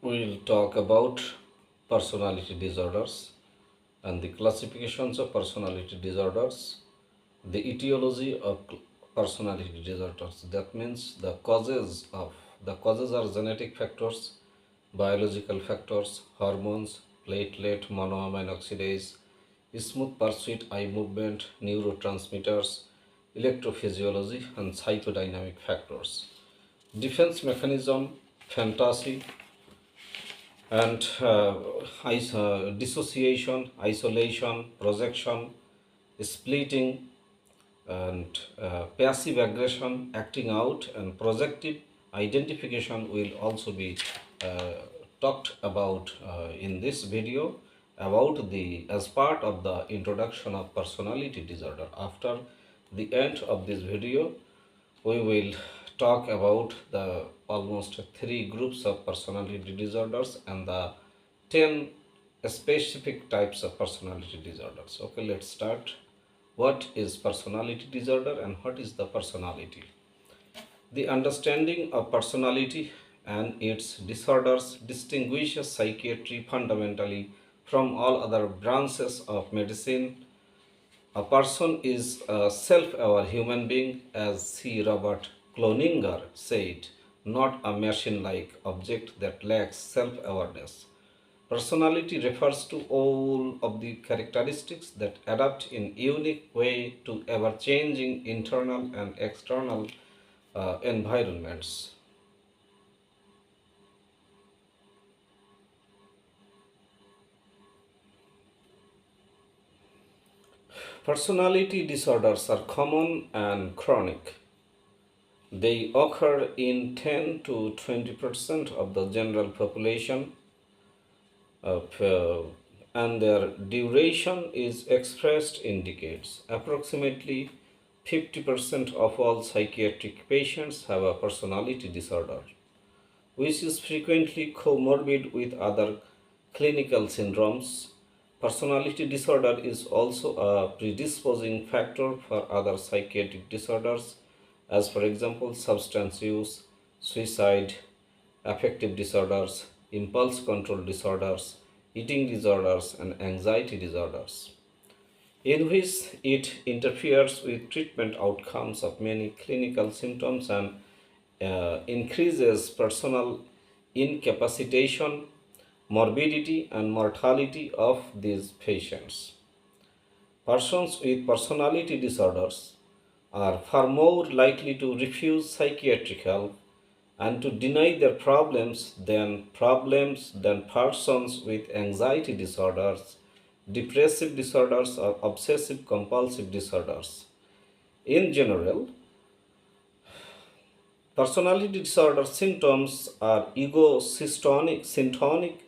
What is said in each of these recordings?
We'll talk about personality disorders and the classifications of personality disorders, the etiology of personality disorders. That means the causes are genetic factors, biological factors, hormones, platelet monoamine oxidase, smooth pursuit eye movement, neurotransmitters, electrophysiology, and psychodynamic factors. Defense mechanism, fantasy, and dissociation, isolation, projection, splitting, and passive aggression, acting out, and projective identification will also be uh, talked about in this video about the as part of the introduction of personality disorder. After the end of this video, we will talk about the almost three groups of personality disorders and the 10 specific types of personality disorders. Okay, let's start. What is personality disorder and what is the personality? The understanding of personality and its disorders distinguishes psychiatry fundamentally from all other branches of medicine. A person is a self-aware human being, as C. Robert Cloninger said, not a machine-like object that lacks self-awareness. Personality refers to all of the characteristics that adapt in unique way to ever-changing internal and external environments. Personality disorders are common and chronic. They occur in 10 to 20% of the general population, and their duration is expressed in decades. Approximately 50% of all psychiatric patients have a personality disorder, which is frequently comorbid with other clinical syndromes. Personality disorder is also a predisposing factor for other psychiatric disorders, as for example, substance use, suicide, affective disorders, impulse control disorders, eating disorders, and anxiety disorders, in which it interferes with treatment outcomes of many clinical symptoms and increases personal incapacitation, morbidity, and mortality of these patients. Persons with personality disorders are far more likely to refuse psychiatric help and to deny their problems than persons with anxiety disorders, depressive disorders, or obsessive compulsive disorders. In general, personality disorder symptoms are syntonic,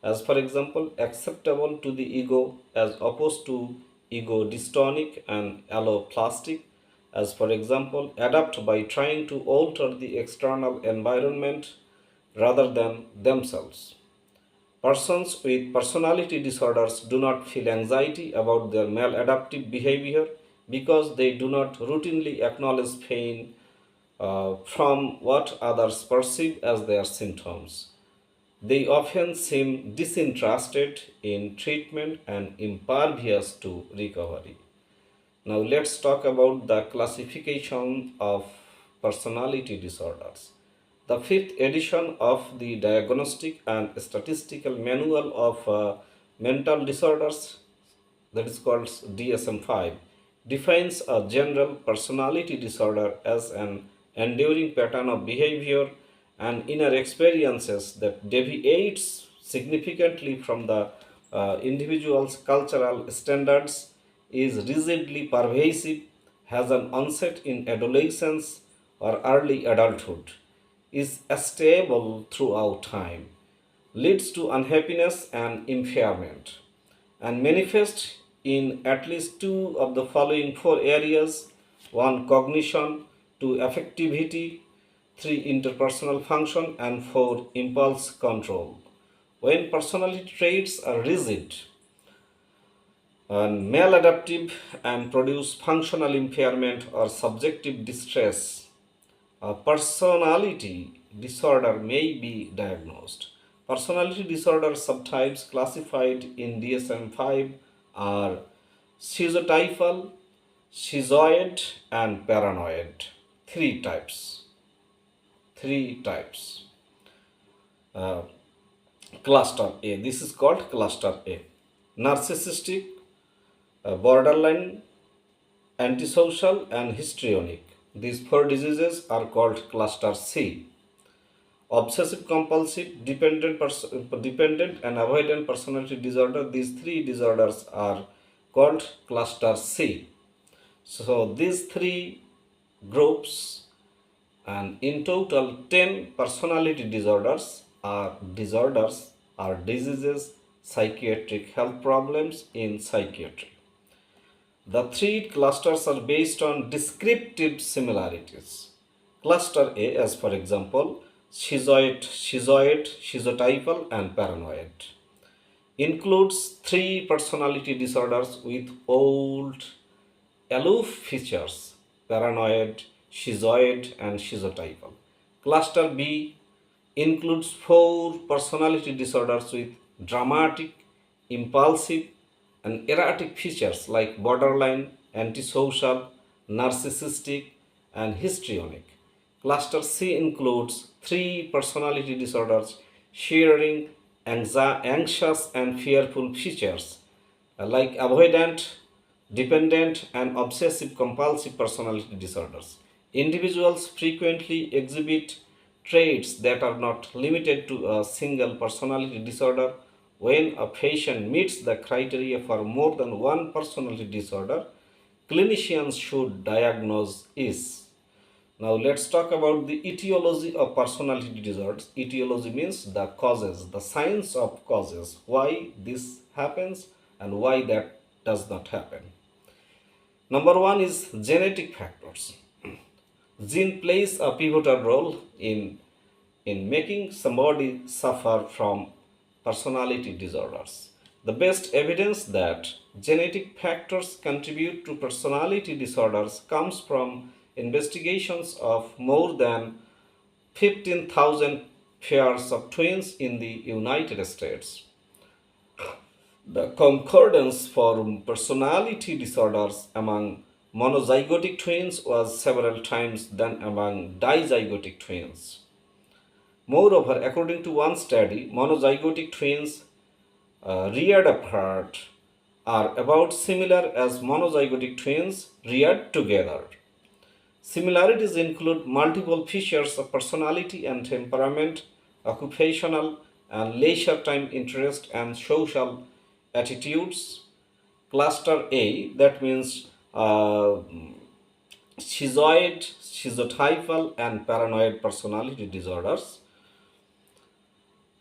as for example, acceptable to the ego, as opposed to ego dystonic, and alloplastic, as for example, adapt by trying to alter the external environment rather than themselves. Persons with personality disorders do not feel anxiety about their maladaptive behavior because they do not routinely acknowledge pain from what others perceive as their symptoms. They often seem disinterested in treatment and impervious to recovery. Now, let's talk about the classification of personality disorders. The fifth edition of the Diagnostic and Statistical Manual of Mental Disorders, that is called DSM-5, defines a general personality disorder as an enduring pattern of behavior and inner experiences that deviates significantly from the individual's cultural standards, is rigidly pervasive, has an onset in adolescence or early adulthood, is stable throughout time, leads to unhappiness and impairment, and manifests in at least two of the following four areas: one, cognition; two, affectivity; three, interpersonal function; and four, impulse control. When personality traits are rigid and maladaptive and produce functional impairment or subjective distress, a personality disorder may be diagnosed. Personality disorder subtypes classified in DSM-5 are schizotypal, schizoid, and paranoid. Three types. Three types. Uh, Cluster A. This is called cluster A. Narcissistic, borderline, antisocial, and histrionic. These four diseases are called cluster C. Obsessive compulsive, dependent and avoidant personality disorder. These three disorders are called cluster C. So these three groups, and in total 10 personality disorders are diseases, psychiatric health problems in psychiatry. The three clusters are based on descriptive similarities. Cluster A, as for example, schizotypal, and paranoid, includes three personality disorders with old, aloof features: paranoid, schizoid, and schizotypal. Cluster B includes four personality disorders with dramatic, impulsive, and erratic features like borderline, antisocial, narcissistic, and histrionic. Cluster C includes three personality disorders sharing anxious and fearful features like avoidant, dependent, and obsessive compulsive personality disorders. Individuals frequently exhibit traits that are not limited to a single personality disorder. When a patient meets the criteria for more than one personality disorder, clinicians should diagnose it. Now let's talk about the etiology of personality disorders. Etiology means the causes, the science of causes, why this happens and why that does not happen. Number one is genetic factors. Gene plays a pivotal role in making somebody suffer from personality disorders. The best evidence that genetic factors contribute to personality disorders comes from investigations of more than 15,000 pairs of twins in the United States. The concordance for personality disorders among monozygotic twins was several times than among dizygotic twins. Moreover, according to one study, monozygotic twins reared apart are about similar as monozygotic twins reared together. Similarities include multiple features of personality and temperament, occupational and leisure time interest, and social attitudes. Cluster A, that means schizoid, schizotypal, and paranoid personality disorders,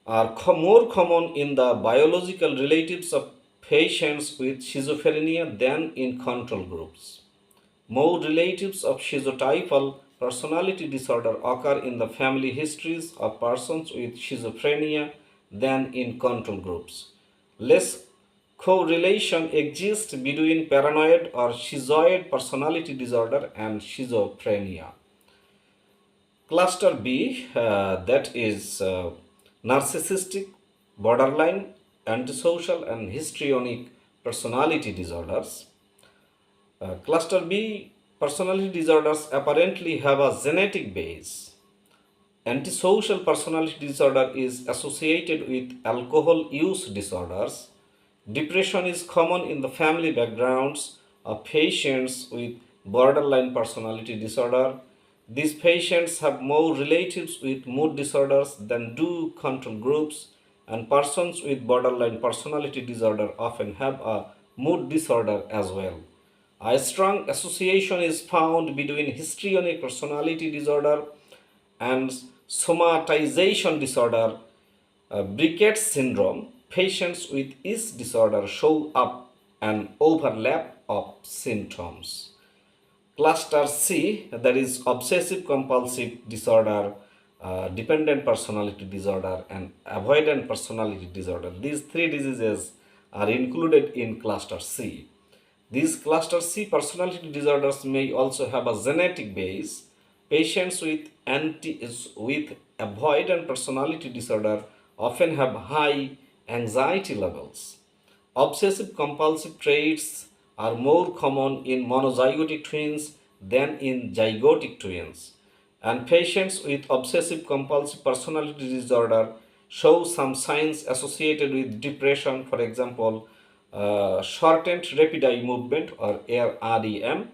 are more common in the biological relatives of patients with schizophrenia than in control groups. More relatives of schizotypal personality disorder occur in the family histories of persons with schizophrenia than in control groups. Less correlation exists between paranoid or schizoid personality disorder and schizophrenia. Cluster B, that is narcissistic, borderline, antisocial, and histrionic personality disorders. Cluster B personality disorders apparently have a genetic base. Antisocial personality disorder is associated with alcohol use disorders. Depression is common in the family backgrounds of patients with borderline personality disorder. These patients have more relatives with mood disorders than do control groups, and persons with borderline personality disorder often have a mood disorder as well. A strong association is found between histrionic personality disorder and somatization disorder, Brickett's syndrome. Patients with each disorder show up an overlap of symptoms. Cluster C, that is obsessive compulsive disorder, dependent personality disorder, and avoidant personality disorder. These three diseases are included in cluster C. These cluster C personality disorders may also have a genetic base. Patients with avoidant personality disorder often have high anxiety levels. Obsessive compulsive traits are more common in monozygotic twins than in zygotic twins. And patients with obsessive compulsive personality disorder show some signs associated with depression, for example, shortened rapid eye movement or REM,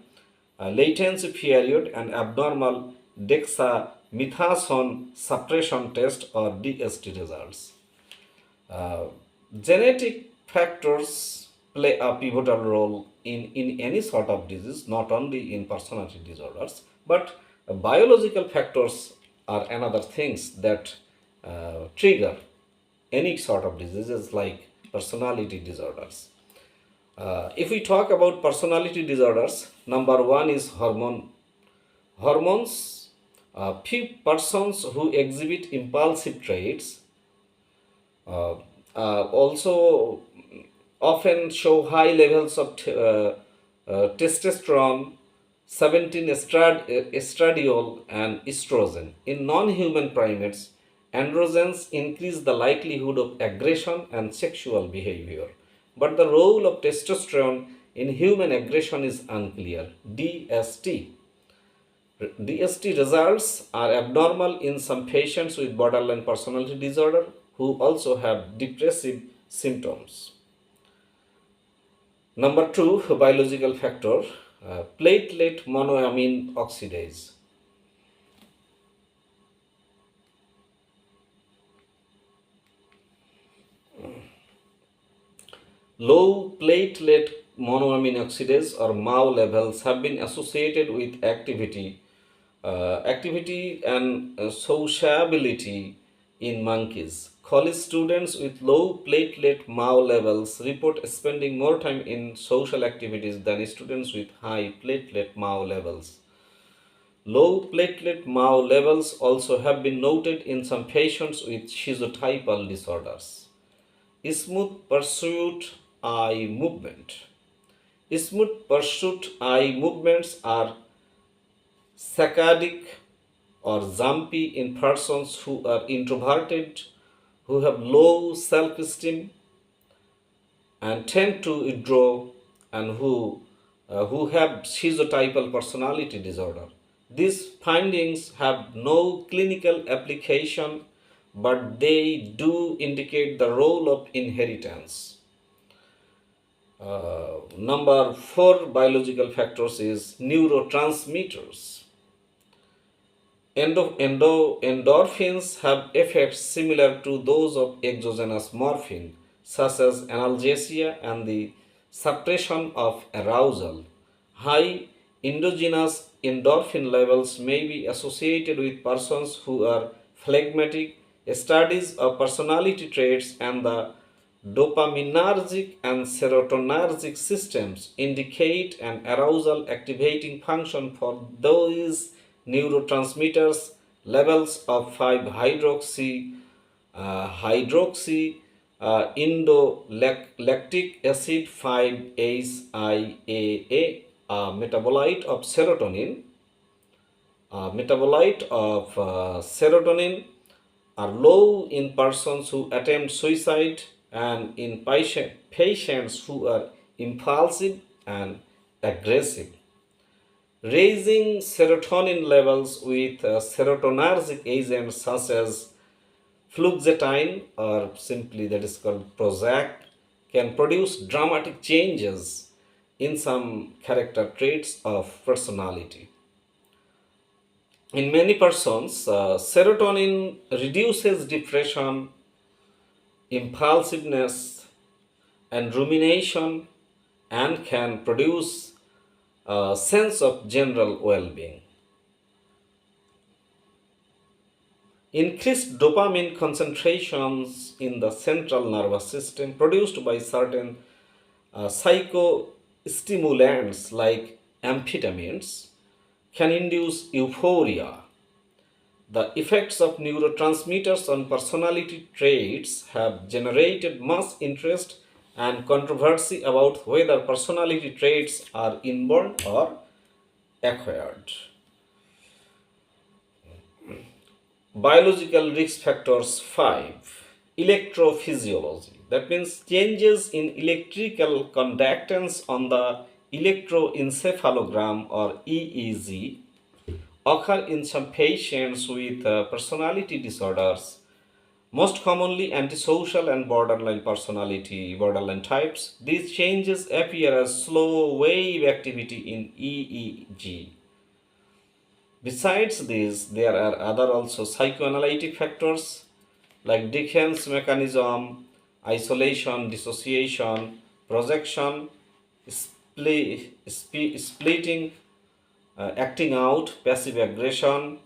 latency period, and abnormal dexamethasone suppression test or DST results. Uh, Genetic factors play a pivotal role in any sort of disease, not only in personality disorders, but biological factors are another things that trigger any sort of diseases like personality disorders. If we talk about personality disorders, number one is hormones. Few persons who exhibit impulsive traits uh, also often show high levels of testosterone, 17 estradiol, and estrogen. In non human primates, androgens increase the likelihood of aggression and sexual behavior. But the role of testosterone in human aggression is unclear. DST results are abnormal in some patients with borderline personality disorder who also have depressive symptoms. Number two, biological factor, platelet monoamine oxidase. Low platelet monoamine oxidase or MAO levels have been associated with activity and sociability in monkeys. College students with low platelet MAO levels report spending more time in social activities than students with high platelet MAO levels. Low platelet MAO levels also have been noted in some patients with schizotypal disorders. Smooth pursuit eye movement. Smooth pursuit eye movements are saccadic or jumpy in persons who are introverted, who have low self esteem, and tend to withdraw, and who have schizotypal personality disorder. These findings have no clinical application, but they do indicate the role of inheritance. Number four biological factors is neurotransmitters. Endorphins have effects similar to those of exogenous morphine, such as analgesia and the suppression of arousal. High endogenous endorphin levels may be associated with persons who are phlegmatic. Studies of personality traits and the dopaminergic and serotonergic systems indicate an arousal activating function for those neurotransmitters. Levels of 5 hydroxy indolactic acid 5-HIAA, a metabolite of serotonin, are low in persons who attempt suicide and in patients who are impulsive and aggressive. Raising serotonin levels with serotonergic agents such as fluoxetine, or simply that is called Prozac, can produce dramatic changes in some character traits of personality. In many persons, serotonin reduces depression, impulsiveness, and rumination, and can produce a sense of general well being. Increased dopamine concentrations in the central nervous system produced by certain psychostimulants like amphetamines can induce euphoria. The effects of neurotransmitters on personality traits have generated much interest and controversy about whether personality traits are inborn or acquired. Biological risk factors 5. electrophysiology. That means changes in electrical conductance on the electroencephalogram or EEG occur in some patients with personality disorders, most commonly antisocial and borderline types. These changes appear as slow wave activity in EEG. Besides this, there are other also psychoanalytic factors like defense mechanism, isolation, dissociation, projection, splitting, acting out, passive aggression,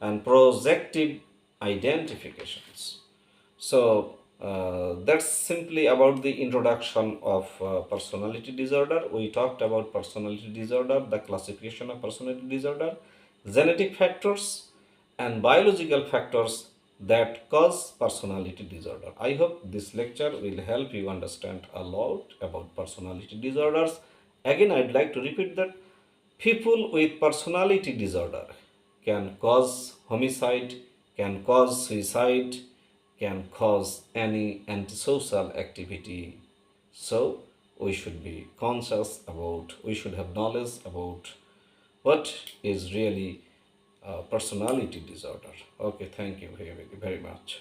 and projective identifications. So that's simply about the introduction of personality disorder. We talked about personality disorder, the classification of personality disorder, genetic factors, and biological factors that cause personality disorder. I hope this lecture will help you understand a lot about personality disorders. Again, I'd like to repeat that people with personality disorder can cause homicide, can cause suicide, can cause any antisocial activity. So we should be conscious about, we should have knowledge about what is really personality disorder. Okay, thank you very, very much.